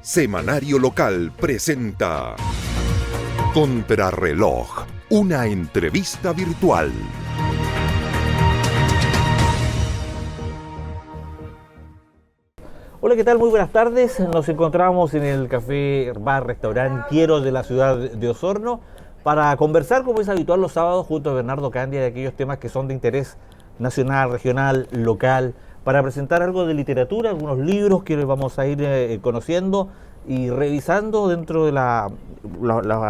Semanario Local presenta Contrarreloj, una entrevista virtual. Hola, ¿qué tal? Muy buenas tardes. Nos encontramos en el café bar restaurante Quiero de la ciudad de Osorno para conversar, como es habitual los sábados, junto a Bernardo Candia, de aquellos temas que son de interés nacional, regional, local, para presentar algo de literatura, algunos libros que vamos a ir conociendo y revisando dentro de la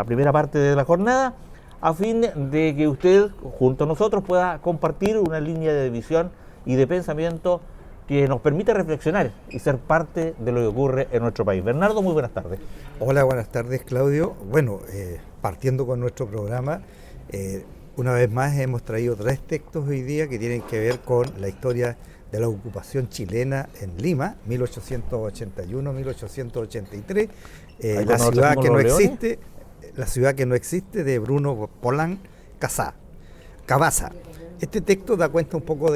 primera parte de la jornada, a fin de que usted, junto a nosotros, pueda compartir una línea de visión y de pensamiento que nos permite reflexionar y ser parte de lo que ocurre en nuestro país. Bernardo, muy buenas tardes. Hola, buenas tardes, Claudio. Bueno, partiendo con nuestro programa, una vez más hemos traído 3 textos hoy día que tienen que ver con la historia de la ocupación chilena en Lima, 1881-1883, la ciudad que no existe de Bruno Polán Cabaza. Este texto da cuenta un poco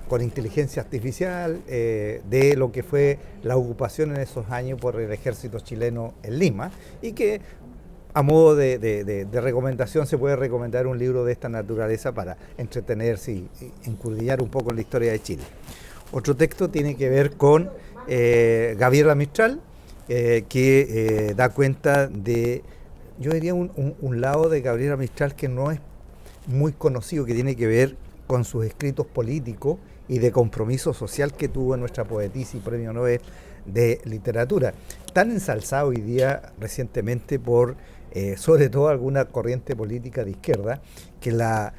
con inteligencia artificial de lo que fue la ocupación en esos años por el ejército chileno en Lima, y que a modo de recomendación se puede recomendar un libro de esta naturaleza para entretenerse y encurrillar un poco en la historia de Chile. Otro texto tiene que ver con Gabriela Mistral, que da cuenta de, yo diría, un lado de Gabriela Mistral que no es muy conocido, que tiene que ver con sus escritos políticos y de compromiso social que tuvo nuestra poetisa y premio Nobel de literatura, tan ensalzado hoy día recientemente por sobre todo alguna corriente política de izquierda que la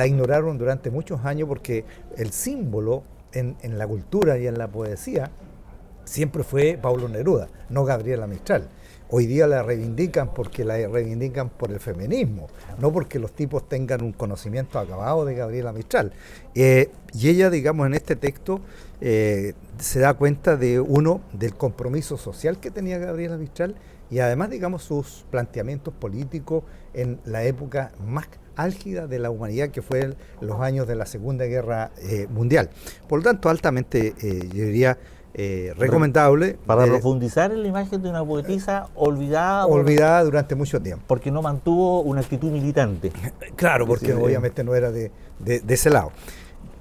ignoraron durante muchos años, porque el símbolo en la cultura y en la poesía siempre fue Pablo Neruda, no Gabriela Mistral. Hoy día la reivindican porque la reivindican por el feminismo, no porque los tipos tengan un conocimiento acabado de Gabriela Mistral. Y ella, digamos, en este texto se da cuenta del compromiso social que tenía Gabriela Mistral, y además, digamos, sus planteamientos políticos en la época más álgida de la humanidad, que fue los años de la Segunda Guerra Mundial. Por lo tanto, altamente, yo diría, recomendable. Para profundizar en la imagen de una poetisa olvidada durante mucho tiempo. Porque no mantuvo una actitud militante. Claro, porque obviamente no era de ese lado.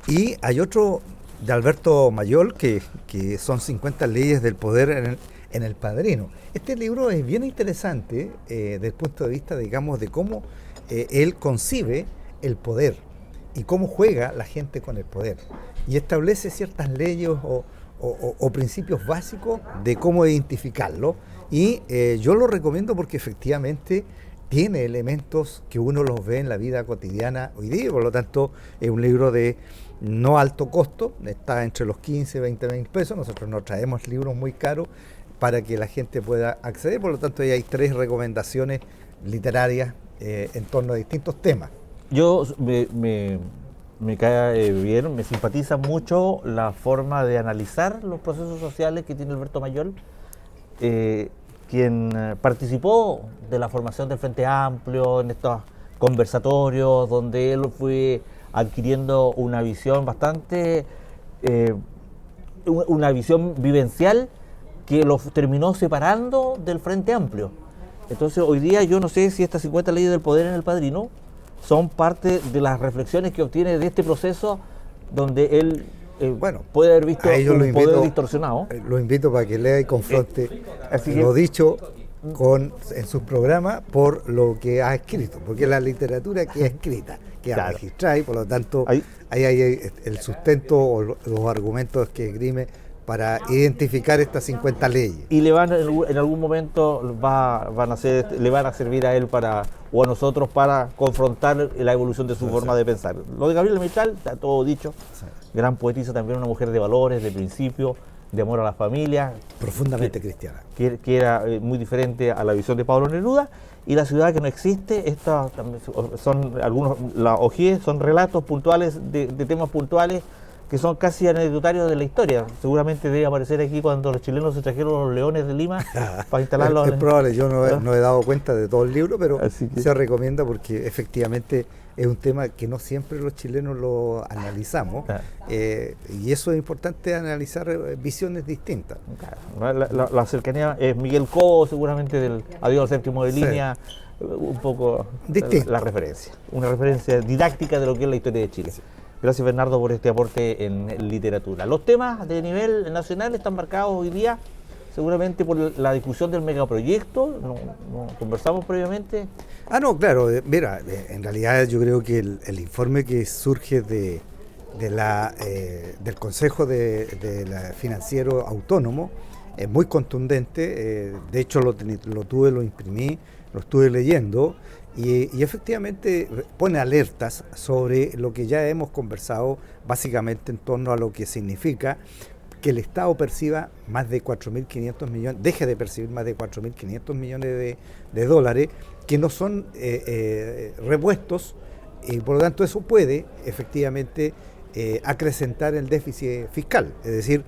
Y hay otro de Alberto Mayol, que son 50 leyes del poder en El Padrino. Este libro es bien interesante desde el punto de vista, digamos, de cómo él concibe el poder y cómo juega la gente con el poder. Y establece ciertas leyes o principios básicos de cómo identificarlo, y yo lo recomiendo porque efectivamente tiene elementos que uno los ve en la vida cotidiana hoy día. Por lo tanto, es un libro de no alto costo, está entre los 15 y 20 mil pesos. Nosotros no traemos libros muy caros para que la gente pueda acceder. Por lo tanto, ahí hay 3 recomendaciones literarias en torno a distintos temas. Yo me cae bien, me simpatiza mucho la forma de analizar los procesos sociales que tiene Alberto Mayol, quien participó de la formación del Frente Amplio en estos conversatorios, donde él fue adquiriendo una visión una visión vivencial que lo terminó separando del Frente Amplio. Entonces, hoy día yo no sé si estas 50 leyes del poder en El Padrino son parte de las reflexiones que obtiene de este proceso, donde él puede haber visto un poder distorsionado. Lo invito para que lea y confronte lo dicho en sus programas por lo que ha escrito, porque la literatura que ha escrita, que ha registrado, y por lo tanto ahí hay el sustento o los argumentos que esgrime para identificar estas 50 leyes. Y le van en algún momento le van a servir a él o a nosotros para confrontar la evolución de su forma de pensar. Lo de Gabriela Mistral está todo dicho. Sí. Gran poetisa, también una mujer de valores, de principios, de amor a la familia. Profundamente cristiana. Que era muy diferente a la visión de Pablo Neruda. Y La ciudad que no existe, estas también son algunos, la OGIE, son relatos puntuales de temas puntuales que son casi anecdotarios de la historia. Seguramente debe aparecer aquí cuando los chilenos se trajeron los leones de Lima para instalarlos. Es probable, yo no he dado cuenta de todo el libro, pero se recomienda porque efectivamente es un tema que no siempre los chilenos lo analizamos, y eso es importante, analizar visiones distintas. Claro. La cercanía es Miguel Cobo, seguramente, del Adiós al Séptimo de Línea, un poco la referencia, una referencia didáctica de lo que es la historia de Chile. Sí. Gracias, Bernardo, por este aporte en literatura. Los temas de nivel nacional están marcados hoy día seguramente por la discusión del megaproyecto. ¿No conversamos previamente? No, claro. Mira, en realidad yo creo que el informe que surge del Consejo Financiero Autónomo es muy contundente. De hecho, lo imprimí, lo estuve leyendo, y efectivamente pone alertas sobre lo que ya hemos conversado, básicamente en torno a lo que significa que el Estado perciba más de 4.500 millones, deje de percibir más de 4.500 millones de dólares, que no son repuestos, y por lo tanto eso puede efectivamente acrecentar el déficit fiscal. Es decir,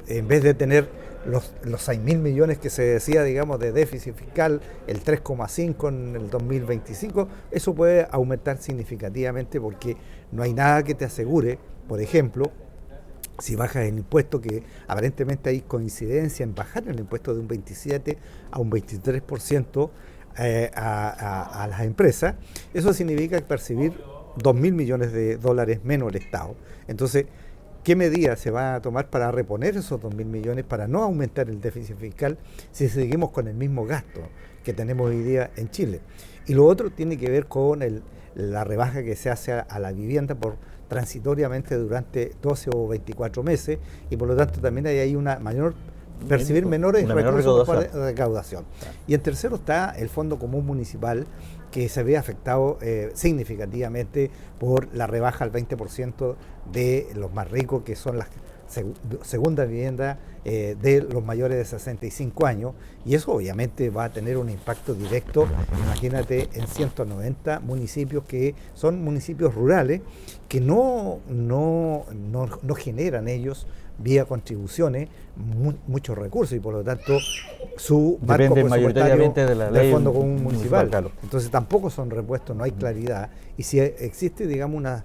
en vez de tener los 6.000 millones que se decía, digamos, de déficit fiscal, el 3,5 en el 2025, eso puede aumentar significativamente, porque no hay nada que te asegure, por ejemplo, si bajas el impuesto, que aparentemente hay coincidencia en bajar el impuesto de un 27 a un 23% a las empresas, eso significa percibir 2.000 millones de dólares menos el Estado. Entonces, ¿qué medidas se van a tomar para reponer esos 2.000 millones, para no aumentar el déficit fiscal si seguimos con el mismo gasto que tenemos hoy día en Chile? Y lo otro tiene que ver con la rebaja que se hace a la vivienda transitoriamente durante 12 o 24 meses, y por lo tanto también hay ahí percibir menores recursos de recaudación. Y en tercero está el Fondo Común Municipal, que se ve afectado significativamente por la rebaja al 20% de los más ricos, que son las segundas viviendas de los mayores de 65 años, y eso obviamente va a tener un impacto directo, imagínate, en 190 municipios que son municipios rurales, que no generan ellos vía contribuciones muchos recursos, y por lo tanto su marco presupuestario del Fondo Común Municipal. Claro. Entonces tampoco son repuestos, no hay claridad, y si existe, digamos, una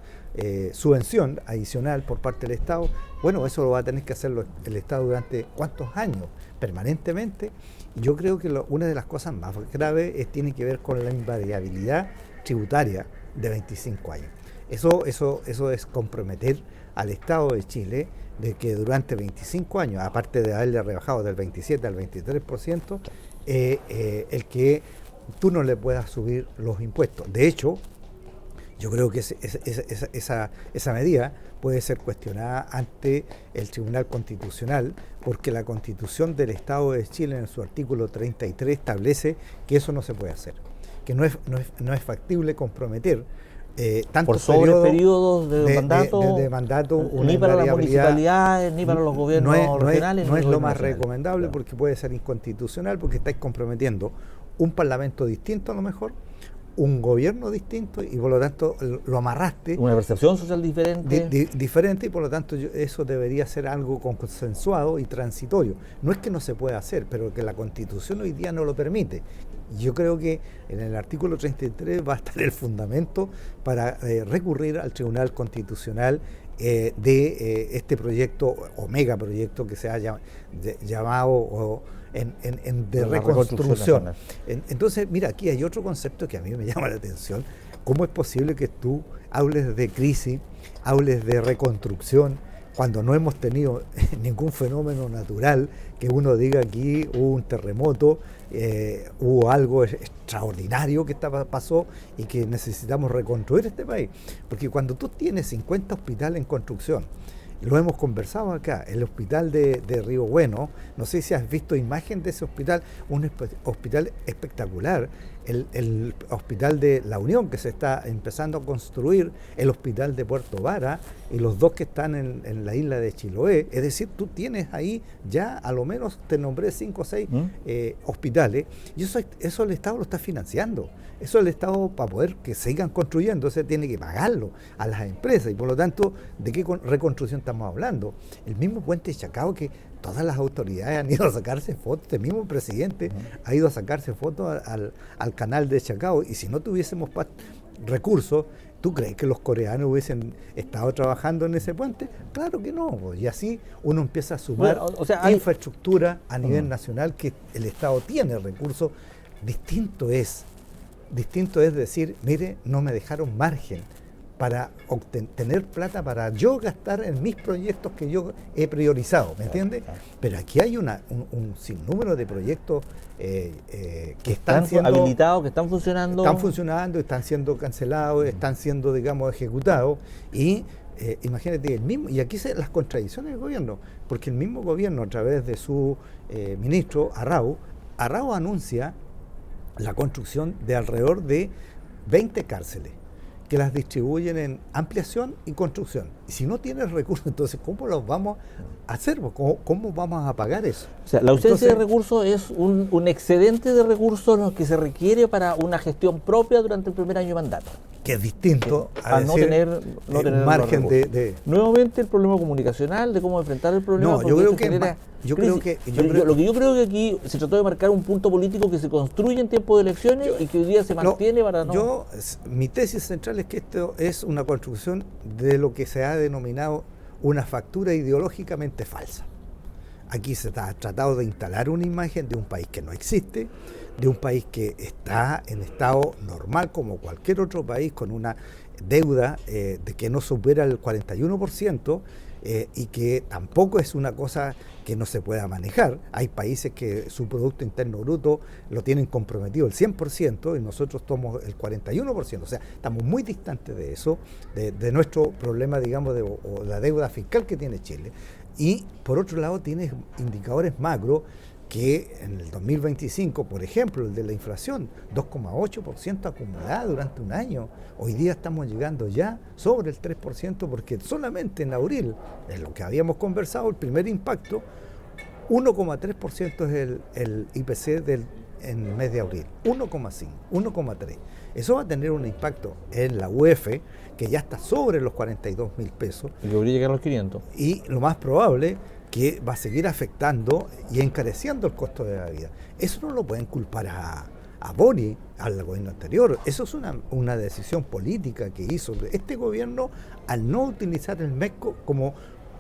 subvención adicional por parte del Estado, bueno, eso lo va a tener que hacer el Estado durante ¿cuántos años? Permanentemente. Yo creo que una de las cosas más graves tiene que ver con la invariabilidad tributaria de 25 años. Eso es comprometer al Estado de Chile de que durante 25 años, aparte de haberle rebajado del 27 al 23%, el que tú no le puedas subir los impuestos. De hecho, yo creo que esa medida puede ser cuestionada ante el Tribunal Constitucional, porque la Constitución del Estado de Chile, en su artículo 33, establece que eso no se puede hacer, que no es factible comprometer por sobre periodos de mandato, ni para las municipalidades, ni para los gobiernos regionales. No es lo más recomendable, claro, porque puede ser inconstitucional, porque estáis comprometiendo un parlamento distinto, a lo mejor, un gobierno distinto, y por lo tanto lo amarraste. Una percepción social diferente. Diferente, y por lo tanto eso debería ser algo consensuado y transitorio. No es que no se pueda hacer, pero que la Constitución hoy día no lo permite. Yo creo que en el artículo 33 va a estar el fundamento para recurrir al Tribunal Constitucional de este proyecto o megaproyecto que se ha llamado de reconstrucción. Entonces, mira, aquí hay otro concepto que a mí me llama la atención. ¿Cómo es posible que tú hables de crisis, hables de reconstrucción, cuando no hemos tenido ningún fenómeno natural que uno diga aquí hubo un terremoto, hubo algo extraordinario que pasó y que necesitamos reconstruir este país? Porque cuando tú tienes 50 hospitales en construcción, lo hemos conversado acá, el hospital de Río Bueno, no sé si has visto imagen de ese hospital, un hospital espectacular, el hospital de La Unión, que se está empezando a construir, el hospital de Puerto Vara, y los dos que están en la isla de Chiloé. Es decir, tú tienes ahí ya, a lo menos te nombré 5 o 6 hospitales, y eso el Estado lo está financiando. Eso el Estado, para poder que sigan construyendo, se tiene que pagarlo a las empresas, y por lo tanto, ¿de qué reconstrucción estamos hablando? El mismo puente de Chacao, que todas las autoridades han ido a sacarse fotos, el mismo presidente ha ido a sacarse fotos al canal de Chacao, y si no tuviésemos recursos, ¿Tú crees que los coreanos hubiesen estado trabajando en ese puente? Claro que no, pues, y así uno empieza a sumar infraestructura a nivel nacional que el Estado tiene recursos. Distinto es decir, mire, no me dejaron margen para tener plata para yo gastar en mis proyectos que yo he priorizado, ¿me entiendes? Pero aquí hay un sinnúmero de proyectos que están siendo habilitados, que están funcionando. Están funcionando, están siendo cancelados, están siendo, digamos, ejecutados. Y imagínate, y aquí las contradicciones del gobierno, porque el mismo gobierno, a través de su ministro, Arrau anuncia la construcción de alrededor de 20 cárceles, que las distribuyen en ampliación y construcción. Y si no tienes recursos, entonces, ¿cómo los vamos a hacer? ¿Cómo vamos a pagar eso? O sea, la ausencia de recursos es un excedente de recursos que se requiere para una gestión propia durante el primer año de mandato. Que es distinto a no tener un margen de... Nuevamente el problema comunicacional, de cómo enfrentar el problema. No, yo creo que lo que yo creo que aquí se trató de marcar un punto político que se construye en tiempo de elecciones y que hoy día se mantiene para no... Mi tesis central es que esto es una construcción de lo que se ha denominado una factura ideológicamente falsa. Aquí se ha tratado de instalar una imagen de un país que no existe, de un país que está en estado normal como cualquier otro país, con una deuda de que no supera el 41%, y que tampoco es una cosa que no se pueda manejar. Hay países que su Producto Interno Bruto lo tienen comprometido el 100% y nosotros tomamos el 41%. O sea, estamos muy distantes de eso, de nuestro problema, digamos, o la deuda fiscal que tiene Chile. Y por otro lado tienes indicadores macro que en el 2025, por ejemplo, el de la inflación, 2,8% acumulada durante un año. Hoy día estamos llegando ya sobre el 3%, porque solamente en abril, en lo que habíamos conversado, el primer impacto, 1,3% es el IPC en el mes de abril, 1,5, 1,3. Eso va a tener un impacto en la UF, que ya está sobre los 42.000 pesos. Y debería llegar a los 500. Y lo más probable que va a seguir afectando y encareciendo el costo de la vida. Eso no lo pueden culpar a Boni, al gobierno anterior. Eso es una decisión política que hizo este gobierno al no utilizar el MESCO como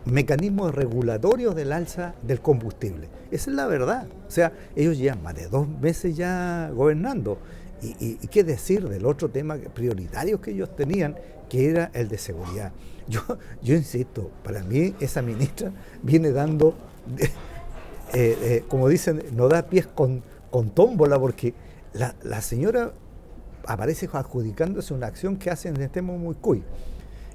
mecanismo regulatorio del alza del combustible. Esa es la verdad. O sea, ellos llevan más de 2 meses ya gobernando. Y qué decir del otro tema prioritario que ellos tenían, que era el de seguridad. Yo insisto, para mí esa ministra viene dando, como dicen, no da pies con tómbola, porque la señora aparece adjudicándose una acción que hacen en el tema muy cuy.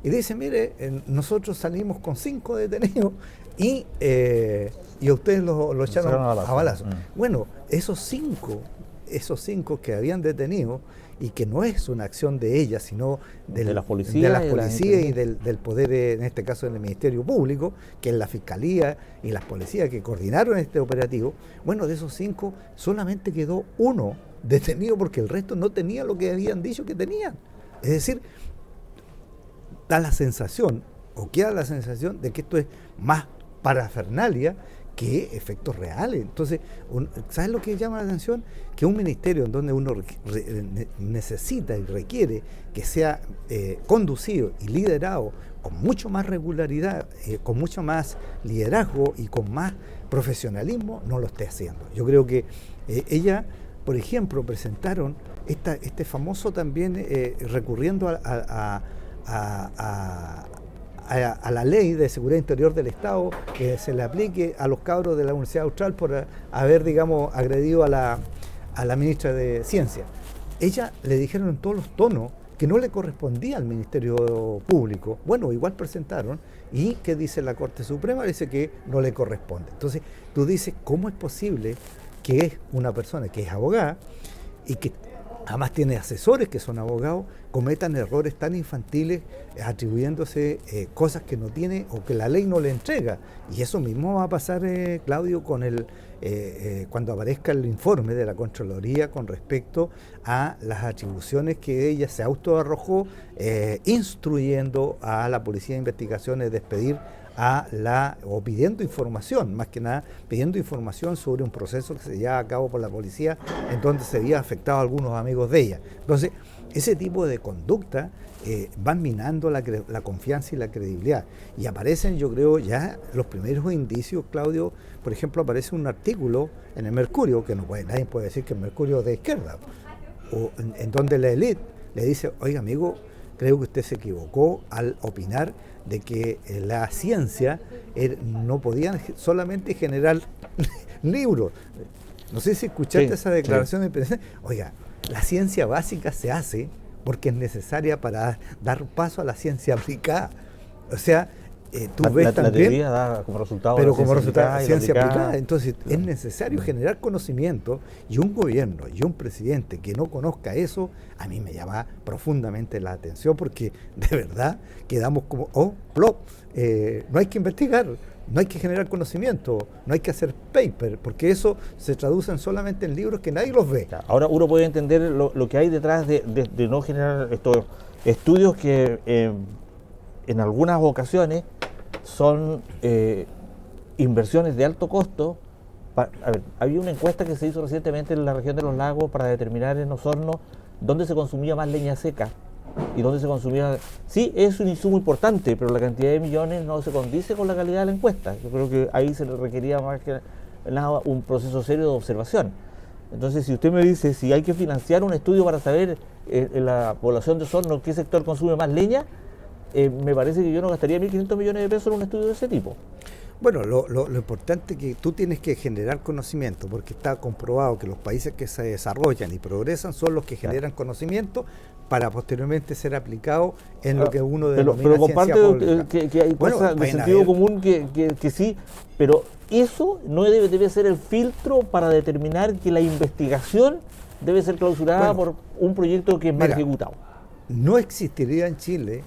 Y dice, mire, nosotros salimos con 5 detenidos y a ustedes lo echaron a balazo. Bueno, esos cinco que habían detenido, y que no es una acción de ella, sino de las policías y del poder, en este caso del Ministerio Público, que es la Fiscalía y las policías que coordinaron este operativo. Bueno, de esos 5 solamente quedó 1 detenido, porque el resto no tenía lo que habían dicho que tenían. Es decir, da la sensación, o queda la sensación, de que esto es más parafernalia que efectos reales. Entonces, ¿sabes lo que llama la atención? Que un ministerio en donde uno necesita y requiere que sea conducido y liderado con mucho más regularidad, con mucho más liderazgo y con más profesionalismo, no lo esté haciendo. Yo creo que ella, por ejemplo, presentaron este famoso también, recurriendo a la ley de seguridad interior del Estado, que se le aplique a los cabros de la Universidad Austral por haber, digamos, agredido a la ministra de Ciencia. Ella le dijeron en todos los tonos que no le correspondía al Ministerio Público. Bueno, igual presentaron, y ¿qué dice la Corte Suprema? Dice que no le corresponde. Entonces, tú dices, ¿cómo es posible que es una persona que es abogada y que además tiene asesores que son abogados, cometan errores tan infantiles atribuyéndose cosas que no tiene o que la ley no le entrega? Y eso mismo va a pasar, Claudio, con cuando aparezca el informe de la Contraloría con respecto a las atribuciones que ella se autoarrojó, instruyendo a la Policía de Investigaciones despedir o pidiendo información, más que nada pidiendo información sobre un proceso que se lleva a cabo por la policía en donde se había afectado a algunos amigos de ella. Entonces, ese tipo de conducta van minando la confianza y la credibilidad. Y aparecen, yo creo, ya los primeros indicios, Claudio. Por ejemplo, aparece un artículo en el Mercurio, que nadie puede decir que el Mercurio es de izquierda, o en donde la élite le dice: oiga, amigo, creo que usted se equivocó al opinar de que la ciencia no podía solamente generar libros. No sé si escuchaste esa declaración de presidente. Oiga, la ciencia básica se hace porque es necesaria para dar paso a la ciencia aplicada. O sea, tú ves también... La teoría da como resultado... Pero como resultado ciencia aplicada. Entonces, es necesario generar conocimiento, y un gobierno y un presidente que no conozca eso, a mí me llama profundamente la atención, porque de verdad quedamos como, no hay que investigar, no hay que generar conocimiento, no hay que hacer paper, porque eso se traduce solamente en libros que nadie los ve. Ahora uno puede entender lo que hay detrás de no generar estos estudios que en algunas ocasiones son inversiones de alto costo. Había una encuesta que se hizo recientemente en la región de los lagos para determinar en Osorno dónde se consumía más leña seca y dónde se consumía... Sí, es un insumo importante, pero la cantidad de millones no se condice con la calidad de la encuesta. Yo creo que ahí se le requería más que nada un proceso serio de observación. Entonces, si usted me dice si hay que financiar un estudio para saber en la población de Osorno qué sector consume más leña, me parece que yo no gastaría 1.500 millones de pesos en un estudio de ese tipo. Bueno, lo importante es que tú tienes que generar conocimiento, porque está comprobado que los países que se desarrollan y progresan son los que generan conocimiento para posteriormente ser aplicado en lo que uno denomina pero comparte que hay cosas de sentido común que sí, pero eso no debe ser el filtro para determinar que la investigación debe ser clausurada por un proyecto que es mal ejecutado. No existiría en Chile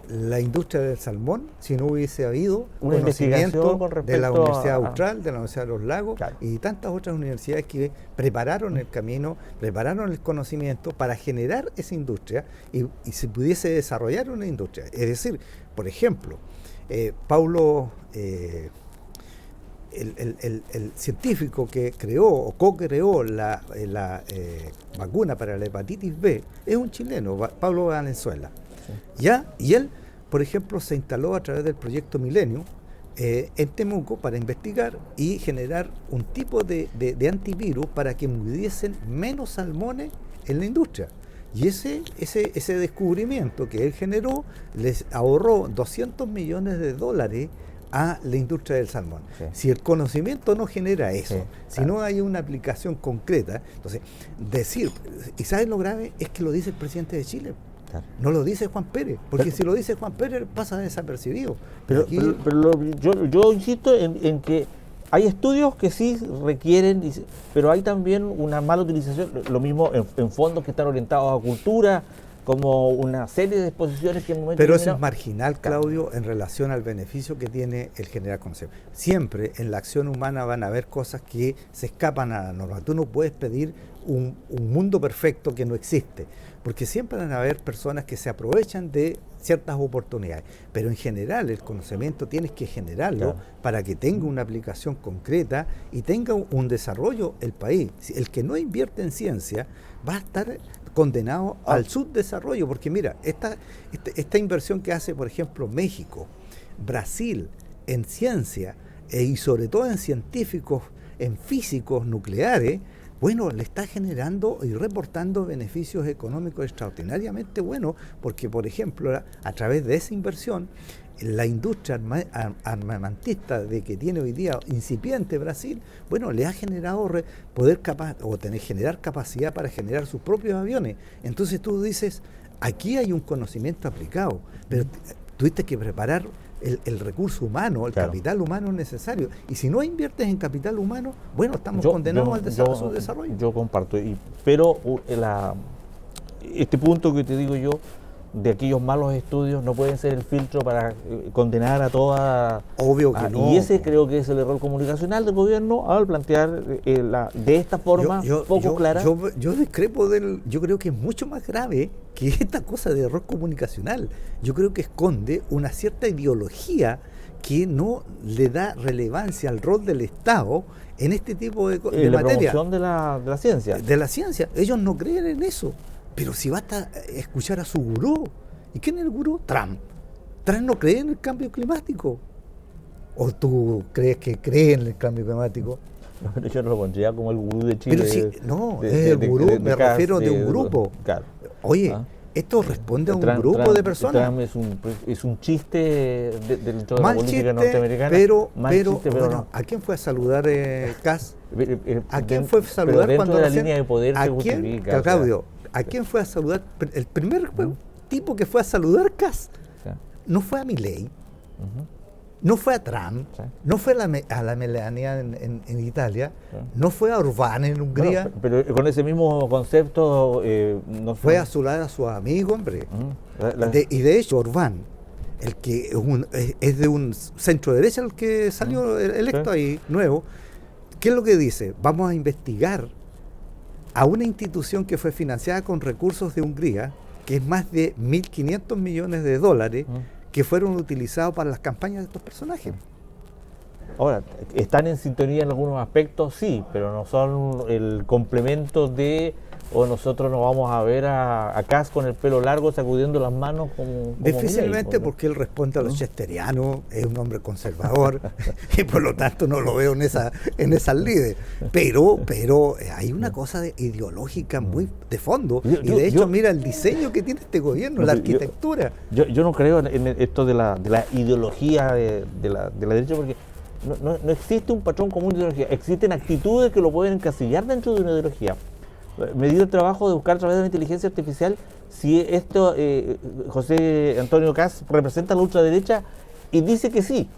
la industria del salmón si no hubiese habido una investigación de la Universidad Austral, de la Universidad de los Lagos, y tantas otras universidades que prepararon el camino, prepararon el conocimiento para generar esa industria y se pudiese desarrollar una industria. Es decir, por ejemplo, Paulo, el científico que creó o co-creó la vacuna para la hepatitis B, es un chileno, Pablo Valenzuela. ¿Ya? Y él, por ejemplo, se instaló a través del proyecto Milenio en Temuco para investigar y generar un tipo de antivirus para que muriesen menos salmones en la industria. Y ese descubrimiento que él generó les ahorró $200 millones a la industria del salmón. Sí. Si el conocimiento no genera eso, si no hay una aplicación concreta, entonces y ¿sabes lo grave? Es que lo dice el presidente de Chile. No lo dice Juan Pérez, porque si lo dice Juan Pérez pasa desapercibido. Pero yo insisto en que hay estudios que sí requieren, pero hay también una mala utilización, lo mismo en fondos que están orientados a cultura, como una serie de exposiciones que en momento pero eso es marginal, Claudio, en relación al beneficio que tiene el generar conocimiento. Siempre en la acción humana van a haber cosas que se escapan a la norma. Tú no puedes pedir un mundo perfecto que no existe, porque siempre van a haber personas que se aprovechan de ciertas oportunidades, pero en general el conocimiento tienes que generarlo para que tenga una aplicación concreta y tenga un desarrollo el país. El que no invierte en ciencia va a estar condenado al subdesarrollo, porque mira, esta inversión que hace, por ejemplo, México, Brasil, en ciencia y sobre todo en científicos, en físicos nucleares, bueno, le está generando y reportando beneficios económicos extraordinariamente buenos, porque, por ejemplo, a través de esa inversión, la industria armamentista de que tiene hoy día incipiente Brasil, bueno, le ha generado generar capacidad para generar sus propios aviones. Entonces tú dices, aquí hay un conocimiento aplicado, pero tuviste que preparar el recurso humano, el capital humano necesario. Y si no inviertes en capital humano, bueno, estamos condenados al subdesarrollo. Yo comparto, pero este punto que te digo yo, de aquellos malos estudios, no pueden ser el filtro para condenar a toda... Obvio que no. Y ese creo que es el error comunicacional del gobierno al plantear de esta forma poco clara. Yo discrepo yo creo que es mucho más grave que esta cosa de error comunicacional. Yo creo que esconde una cierta ideología que no le da relevancia al rol del Estado en este tipo de la materia. promoción de la ciencia. De la ciencia. Ellos no creen en eso. Pero si basta escuchar a su gurú. ¿Y quién es el gurú? Trump. Trump no cree en el cambio climático. ¿O tú crees que cree en el cambio climático? No, pero yo no lo pondría como el gurú de Chile. Pero sí, no, es el gurú, me refiero de un grupo. Claro. Oye, esto responde a un grupo de personas. Trump es un chiste dentro de la Mal política chiste, norteamericana. pero Bueno, no. ¿A quién fue a saludar Kass? ¿A quién Den- fue a saludar pero cuando dentro de la recién- línea de poder ¿A se quién, justifica? Claudio, ¿a quién fue a saludar? El primer tipo que fue a saludar Kass no fue a Milei, no fue a Trump, Sí. no fue a la Melania en Italia, Sí. no fue a Orbán en Hungría, Bueno, pero con ese mismo concepto no fue a saludar a sus amigos, hombre. Ujú. Y de hecho, Orbán, el que es de un centro derecha, el que salió electo Sí. ahí, nuevo, ¿qué es lo que dice? Vamos a investigar a una institución que fue financiada con recursos de Hungría, que es más de 1.500 millones de dólares, que fueron utilizados para las campañas de estos personajes. Ahora, ¿están en sintonía en algunos aspectos? Sí, pero no son el complemento de, o nosotros nos vamos a ver a Kass con el pelo largo sacudiendo las manos como Difícilmente, Milei, porque él responde a los chesterianos, es un hombre conservador, y por lo tanto no lo veo en esas lides. Pero hay una cosa ideológica muy de fondo, y de hecho mira el diseño que tiene este gobierno, la arquitectura. Yo no creo en esto de la ideología de la derecha, porque no existe un patrón común de ideología, existen actitudes que lo pueden encasillar dentro de una ideología. Me dio el trabajo de buscar a través de la inteligencia artificial si esto, José Antonio Kass representa a la ultraderecha, y dice que sí,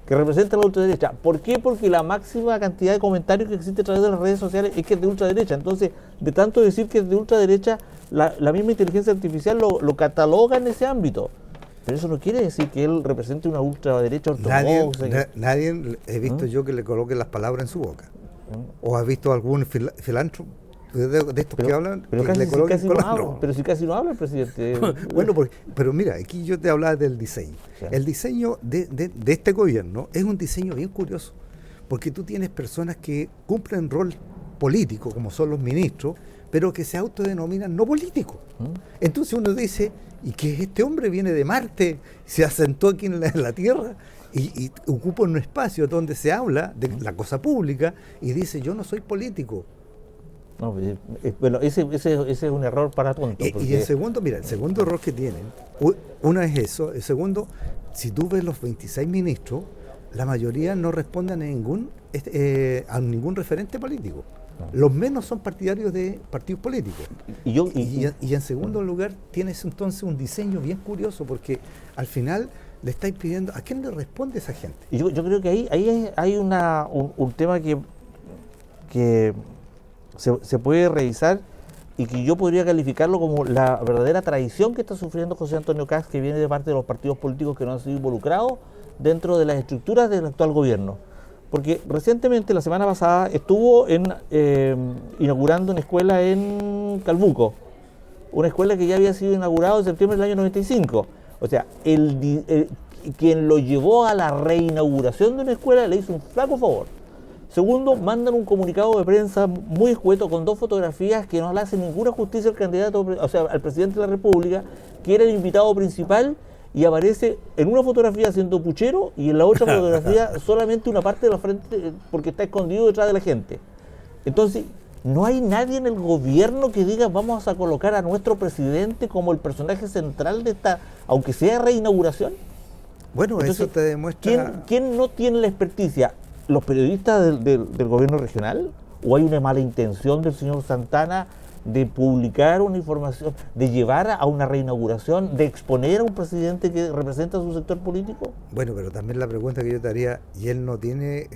que representa a la ultraderecha. ¿Por qué? Porque la máxima cantidad de comentarios que existe a través de las redes sociales es que es de ultraderecha. Entonces, de tanto decir que es de ultraderecha, la misma inteligencia artificial lo cataloga en ese ámbito. Pero eso no quiere decir que él represente una ultraderecha ortodoxa. Nadie he visto yo que le coloque las palabras en su boca. ¿O has visto algún filántropo de estos que hablan? Pero que casi no habla, pero si casi no habla el presidente. Bueno, pero mira, aquí yo te hablaba del diseño. Sí. El diseño de este gobierno es un diseño bien curioso, porque tú tienes personas que cumplen rol político, como son los ministros, pero que se autodenominan no políticos. Entonces uno dice, ¿y que este hombre viene de Marte, se asentó aquí en la Tierra y ocupa un espacio donde se habla de la cosa pública y dice, yo no soy político? No, bueno, ese es un error para tonto. Y el segundo, mira, el segundo error que tienen, uno es eso, el segundo, si tú ves los 26 ministros, la mayoría no responden a ningún referente político. Los menos son partidarios de partidos políticos. Y en segundo lugar, tienes entonces un diseño bien curioso, porque al final le estáis pidiendo, ¿a quién le responde esa gente? Y yo creo que ahí hay un tema que se puede revisar y que yo podría calificarlo como la verdadera traición que está sufriendo José Antonio Kass, que viene de parte de los partidos políticos que no han sido involucrados dentro de las estructuras del actual gobierno. Porque recientemente, la semana pasada, estuvo inaugurando una escuela en Calbuco, una escuela que ya había sido inaugurada en septiembre del año 95. O sea, quien lo llevó a la reinauguración de una escuela le hizo un flaco favor. Segundo, mandan un comunicado de prensa muy escueto con 2 fotografías que no le hacen ninguna justicia al candidato, o sea, al presidente de la República, que era el invitado principal, y aparece en una fotografía siendo puchero y en la otra fotografía solamente una parte de la frente porque está escondido detrás de la gente. Entonces, no hay nadie en el gobierno que diga vamos a colocar a nuestro presidente como el personaje central de esta, aunque sea reinauguración. Bueno, entonces, eso te demuestra... ¿Quién no tiene la experticia? ¿Los periodistas del gobierno regional? ¿O hay una mala intención del señor Santana de publicar una información, de llevar a una reinauguración, de exponer a un presidente que representa a su sector político? Bueno, pero también la pregunta que yo te haría, ¿y él no tiene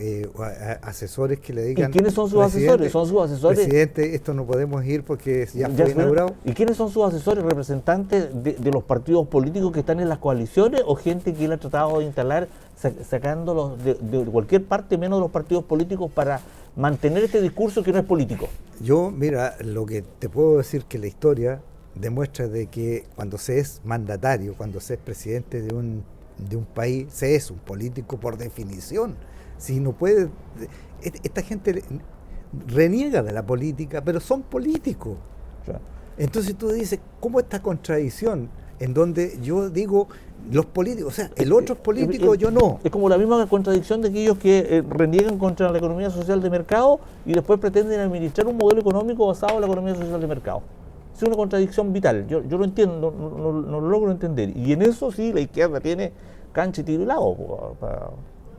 asesores que le digan... ¿Y quiénes son sus asesores? ¿Son sus asesores? Presidente, esto no podemos ir porque ya fue inaugurado. ¿Y quiénes son sus asesores? ¿Representantes de los partidos políticos que están en las coaliciones o gente que él ha tratado de instalar sacándolos de cualquier parte menos de los partidos políticos para mantener este discurso que no es político? Yo, mira, lo que te puedo decir que la historia demuestra de que cuando se es mandatario, cuando se es presidente de un de un país se es un político por definición. Si no puede, esta gente reniega de la política, pero son políticos. Claro. Entonces tú dices, ¿cómo esta contradicción? En donde yo digo, los políticos, o sea, el otro es político, yo no. Es como la misma contradicción de aquellos que reniegan contra la economía social de mercado y después pretenden administrar un modelo económico basado en la economía social de mercado. Es una contradicción vital, yo lo entiendo, no lo logro entender. Y en eso sí la izquierda tiene cancha y tiro y lago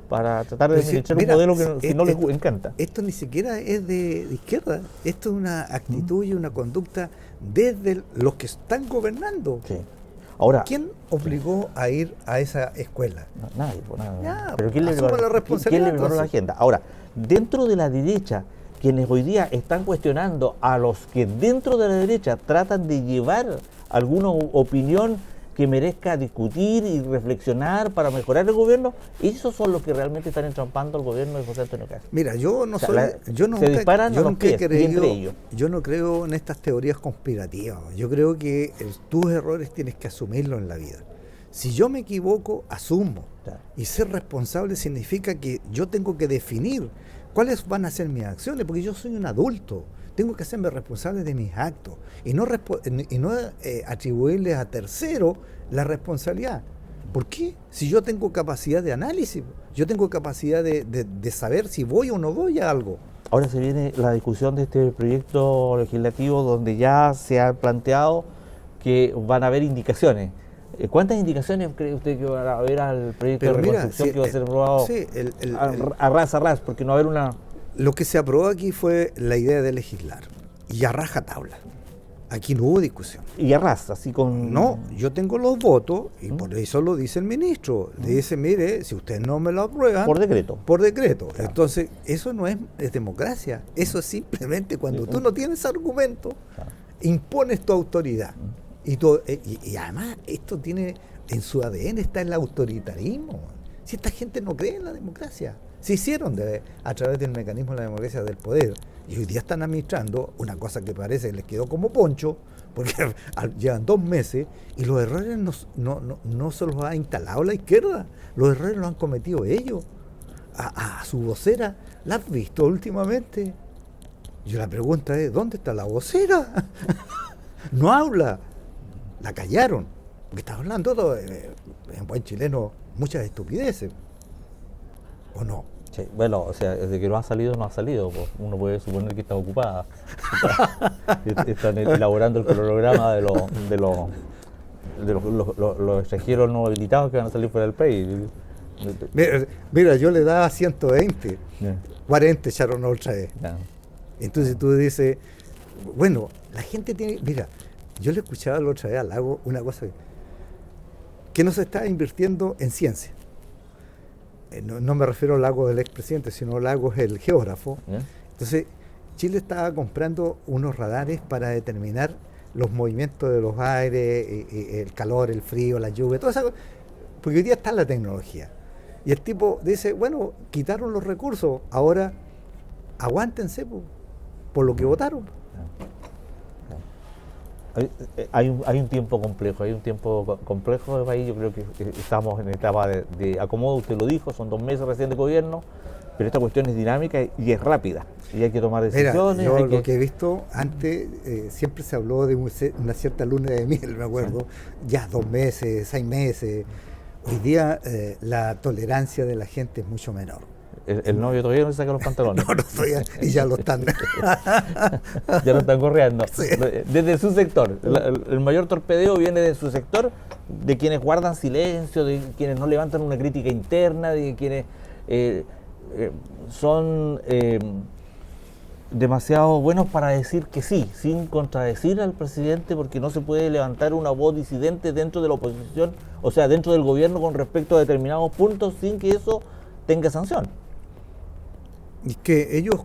para tratar de administrar un modelo que no les encanta. Esto ni siquiera es de izquierda, esto es una actitud y una conducta desde los que están gobernando. Sí. Ahora, ¿quién obligó a ir a esa escuela? Nadie, pues nada. Ya, pero ¿quién le responsabilidad, la agenda? Ahora, dentro de la derecha, quienes hoy día están cuestionando a los que dentro de la derecha tratan de llevar alguna opinión que merezca discutir y reflexionar para mejorar el gobierno, esos son los que realmente están entrampando al gobierno de José Antonio Kast. Mira, yo no creo en estas teorías conspirativas. Yo creo que tus errores tienes que asumirlos en la vida. Si yo me equivoco, asumo. Claro. Y ser responsable significa que yo tengo que definir cuáles van a ser mis acciones, porque yo soy un adulto. Tengo que hacerme responsable de mis actos y no atribuirles a terceros la responsabilidad. ¿Por qué? Si yo tengo capacidad de análisis, yo tengo capacidad de saber si voy o no voy a algo. Ahora se viene la discusión de este proyecto legislativo donde ya se ha planteado que van a haber indicaciones. ¿Cuántas indicaciones cree usted que van a haber al proyecto de reconstrucción que va a ser aprobado a ras, porque no va a haber una... Lo que se aprobó aquí fue la idea de legislar, y a rajatabla. Aquí no hubo discusión. Y a ras, así con... No, yo tengo los votos, y por eso lo dice el ministro. Le dice, mire, si ustedes no me lo aprueban... Por decreto. Por decreto. Claro. Entonces, eso no es democracia. Eso es simplemente cuando tú no tienes argumento, impones tu autoridad. Y además, esto tiene, en su ADN está el autoritarismo. Si esta gente no cree en la democracia. Se hicieron a través del mecanismo de la democracia del poder y hoy día están administrando una cosa que parece que les quedó como poncho porque llevan 2 meses y los errores no se los ha instalado la izquierda, los errores los han cometido ellos. A su vocera, ¿la has visto últimamente? Yo la pregunta es, ¿dónde está la vocera? No habla, la callaron, porque está hablando todo, en buen chileno, muchas estupideces. ¿O no? Sí, bueno, o sea, desde que no ha salido, pues uno puede suponer que está ocupada. Están elaborando el cronograma de los extranjeros no habilitados que van a salir fuera del país. Mira, yo le daba 120, 40 echaron otra vez. Entonces tú dices, bueno, la gente tiene... Mira, yo le escuchaba la otra vez al Lago una cosa que no se está invirtiendo en ciencia. No me refiero al Lago del expresidente, sino Lago es el geógrafo. Entonces, Chile estaba comprando unos radares para determinar los movimientos de los aires, el calor, el frío, la lluvia, todo eso, porque hoy día está la tecnología. Y el tipo dice, bueno, quitaron los recursos, ahora aguántense por lo que votaron. Hay un tiempo complejo, de país. Yo creo que estamos en etapa de acomodo, usted lo dijo, son 2 meses recién de gobierno, pero esta cuestión es dinámica y es rápida, y hay que tomar decisiones. Mira, yo lo que he visto antes, siempre se habló de una cierta luna de miel, me acuerdo, ya 2 meses, 6 meses. Hoy día la tolerancia de la gente es mucho menor. El novio todavía no se saca los pantalones. No, todavía, y ya lo están. Ya lo están correando. Sí. Desde su sector. El mayor torpedeo viene de su sector, de quienes guardan silencio, de quienes no levantan una crítica interna, de quienes son demasiado buenos para decir que sí, sin contradecir al presidente, porque no se puede levantar una voz disidente dentro de la oposición, o sea, dentro del gobierno con respecto a determinados puntos sin que eso tenga sanción. Y que ellos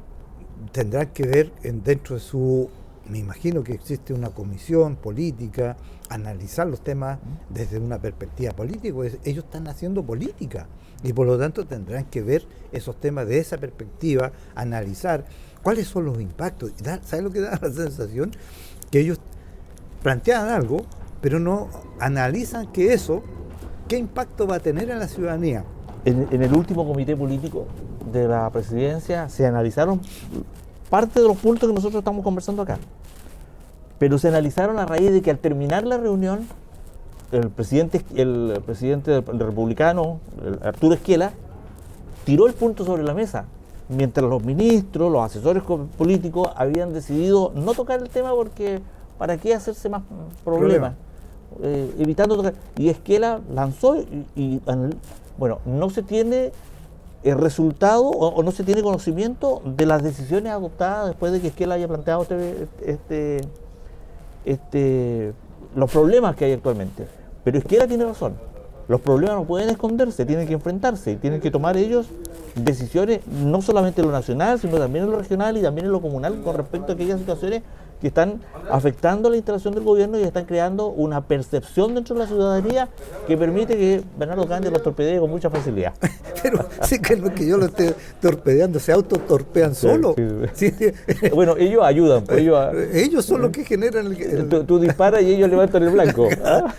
tendrán que ver dentro de su, me imagino que existe una comisión política, analizar los temas desde una perspectiva política, pues ellos están haciendo política y por lo tanto tendrán que ver esos temas de esa perspectiva, analizar cuáles son los impactos. ¿Sabes lo que da la sensación? Que ellos plantean algo, pero no analizan que ¿qué impacto va a tener en la ciudadanía? En el último comité político de la presidencia se analizaron parte de los puntos que nosotros estamos conversando acá, pero se analizaron a raíz de que al terminar la reunión el presidente del republicano, Arturo Esquela, tiró el punto sobre la mesa, mientras los ministros, los asesores políticos habían decidido no tocar el tema porque ¿para qué hacerse más problemas? Evitando tocar. Y Esquela lanzó bueno, no se tiene el resultado o no se tiene conocimiento de las decisiones adoptadas después de que Esquela haya planteado los problemas que hay actualmente. Pero Esquela tiene razón. Los problemas no pueden esconderse, tienen que enfrentarse, tienen que tomar ellos decisiones no solamente en lo nacional, sino también en lo regional y también en lo comunal con respecto a aquellas situaciones que están afectando la instalación del gobierno y están creando una percepción dentro de la ciudadanía que permite que Bernardo Candia los torpedee con mucha facilidad. Pero sí que lo que yo lo esté torpedeando, se autotorpean solo. Sí. Bueno, ellos ayudan. Pues ellos son los que generan tú disparas y ellos levantan el blanco. ¿Ah?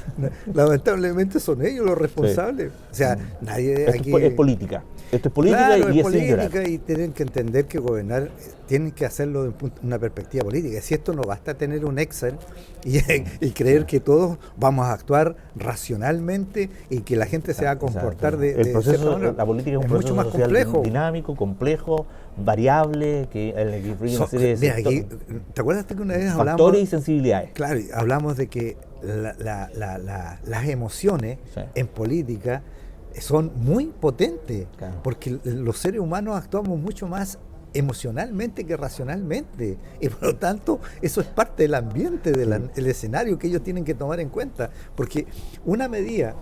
Lamentablemente son ellos los responsables. Sí. O sea, nadie aquí... Es política. Esto es política, claro, y es política, y tienen que entender que gobernar tienen que hacerlo desde una perspectiva política. Si esto no basta tener un Excel y creer que todos vamos a actuar racionalmente y que la gente se va a comportar el proceso, la política es un proceso mucho más social complejo, dinámico, complejo, variable, que influye una serie de aquí, ¿te acuerdas que una vez factores hablamos y sensibilidades? Claro, hablamos de que las emociones en política son muy potentes, claro, porque los seres humanos actuamos mucho más emocionalmente que racionalmente, y por lo tanto eso es parte del ambiente, del escenario que ellos tienen que tomar en cuenta, porque una medida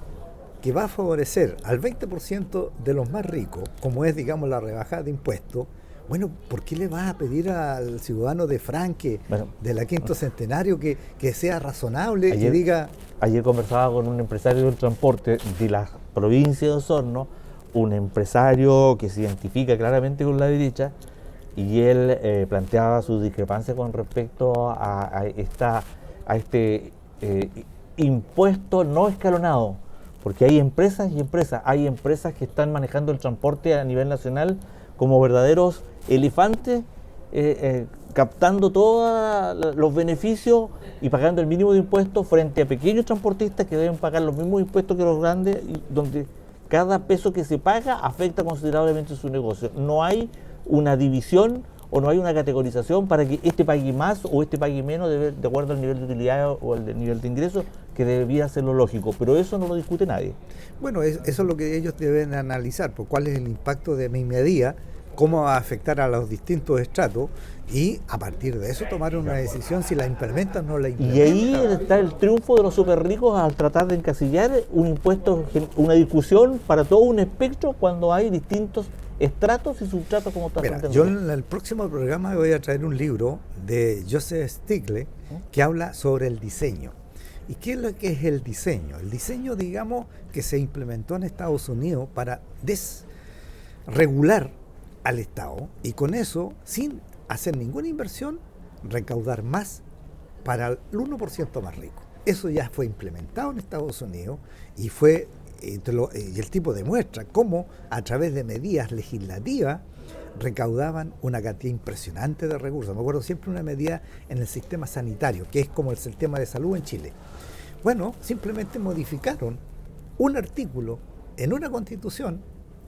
que va a favorecer al 20% de los más ricos, como es, digamos, la rebajada de impuestos, bueno, ¿por qué le vas a pedir al ciudadano de Franque, de la Quinto Centenario, que sea razonable y diga... Ayer conversaba con un empresario del transporte de la provincia de Osorno, un empresario que se identifica claramente con la derecha, y él planteaba sus discrepancias con respecto a este impuesto no escalonado, porque hay empresas y empresas. Hay empresas que están manejando el transporte a nivel nacional como verdaderos elefantes, captando todos los beneficios y pagando el mínimo de impuestos frente a pequeños transportistas que deben pagar los mismos impuestos que los grandes, y donde cada peso que se paga afecta considerablemente su negocio. No hay una división o no hay una categorización para que este pague más o este pague menos de acuerdo al nivel de utilidad o al nivel de ingreso, que debería ser lo lógico, pero eso no lo discute nadie. Bueno, eso es lo que ellos deben analizar, por cuál es el impacto de mi medida, cómo va a afectar a los distintos estratos, y a partir de eso tomar una decisión si la implementan o no la implementan. Y ahí está el triunfo de los super ricos al tratar de encasillar un impuesto, una discusión para todo un espectro cuando hay distintos estratos y substratos como está. Mira, yo en el próximo programa voy a traer un libro de Joseph Stiglitz que habla sobre el diseño. ¿Y qué es lo que es el diseño? El diseño, digamos, que se implementó en Estados Unidos para desregular al Estado, y con eso, sin hacer ninguna inversión, recaudar más para el 1% más rico. Eso ya fue implementado en Estados Unidos y fue y el tipo demuestra cómo a través de medidas legislativas recaudaban una cantidad impresionante de recursos. Me acuerdo siempre una medida en el sistema sanitario, que es como el sistema de salud en Chile. Bueno, simplemente modificaron un artículo en una constitución,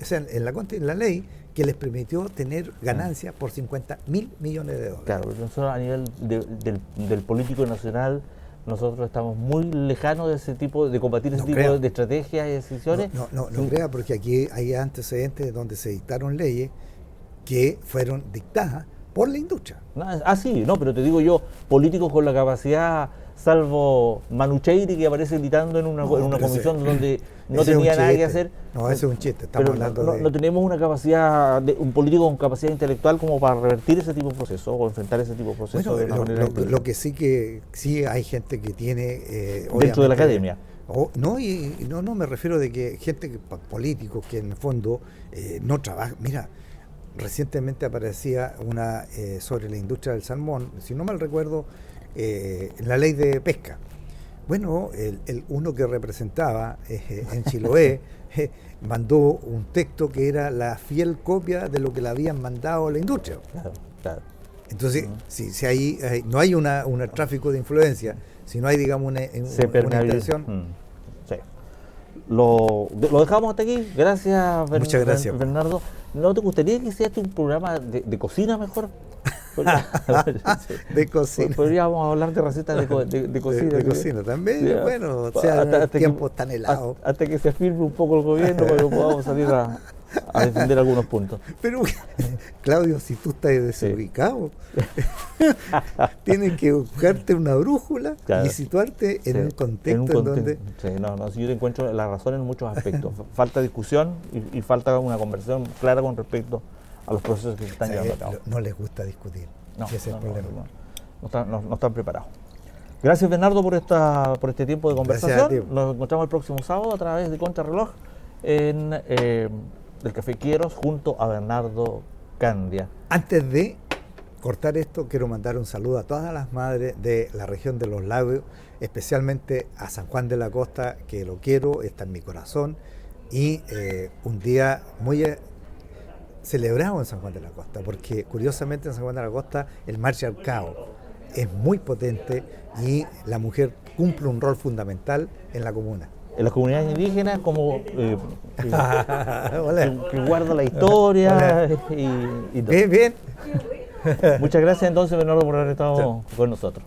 o sea, en la ley, que les permitió tener ganancias por 50.000 millones de dólares. Claro, porque nosotros a nivel del político nacional, nosotros estamos muy lejanos de ese tipo, de combatir ese tipo de estrategias y decisiones. No crea, porque aquí hay antecedentes donde se dictaron leyes que fueron dictadas por la industria. Sí, pero te digo yo, políticos con la capacidad, salvo Manucheiri, que aparece gritando en una comisión donde no tenía nada que hacer. No, ese es un chiste, estamos hablando de... No tenemos una capacidad, un político con capacidad intelectual como para revertir ese tipo de procesos o enfrentar ese tipo de procesos. Bueno, de una manera lo que sí hay gente que tiene... dentro de la academia. No me refiero de que gente, políticos que en el fondo no trabajan. Mira, recientemente aparecía una sobre la industria del salmón, si no mal recuerdo, en la ley de pesca. Bueno, uno que representaba en Chiloé mandó un texto que era la fiel copia de lo que le habían mandado a la industria. Claro, claro. Entonces, si no hay un tráfico de influencia, si no hay, digamos, una intención... Sí. Lo dejamos hasta aquí. Gracias, Muchas gracias, Bernardo. ¿No te gustaría que hicieras un programa de cocina mejor? De cocina. Podríamos hablar de recetas de cocina. De cocina también, Sí, bueno, o sea, tiempos tan helados. Hasta que se afirme un poco el gobierno para que podamos salir a defender algunos puntos. Pero, Claudio, si tú estás desubicado, tienes que buscarte una brújula, claro, y situarte en un contexto en donde... Sí, no, si yo te encuentro la razón en muchos aspectos. Falta discusión y falta una conversación clara con respecto a los procesos que se están llevando a cabo. No les gusta discutir, ese es el problema. No están preparados. Gracias, Bernardo, por este tiempo de conversación. Nos encontramos el próximo sábado a través de Contrarreloj en el Café Quieros junto a Bernardo Candia. Antes de cortar esto, quiero mandar un saludo a todas las madres de la región de Los Lagos, especialmente a San Juan de la Costa, que lo quiero, está en mi corazón, y un día muy celebrado en San Juan de la Costa, porque curiosamente en San Juan de la Costa el matriarcado es muy potente y la mujer cumple un rol fundamental en la comuna. En las comunidades indígenas, como que guarda la historia y todo. Bien. Muchas gracias entonces, Bernardo, por haber estado con nosotros.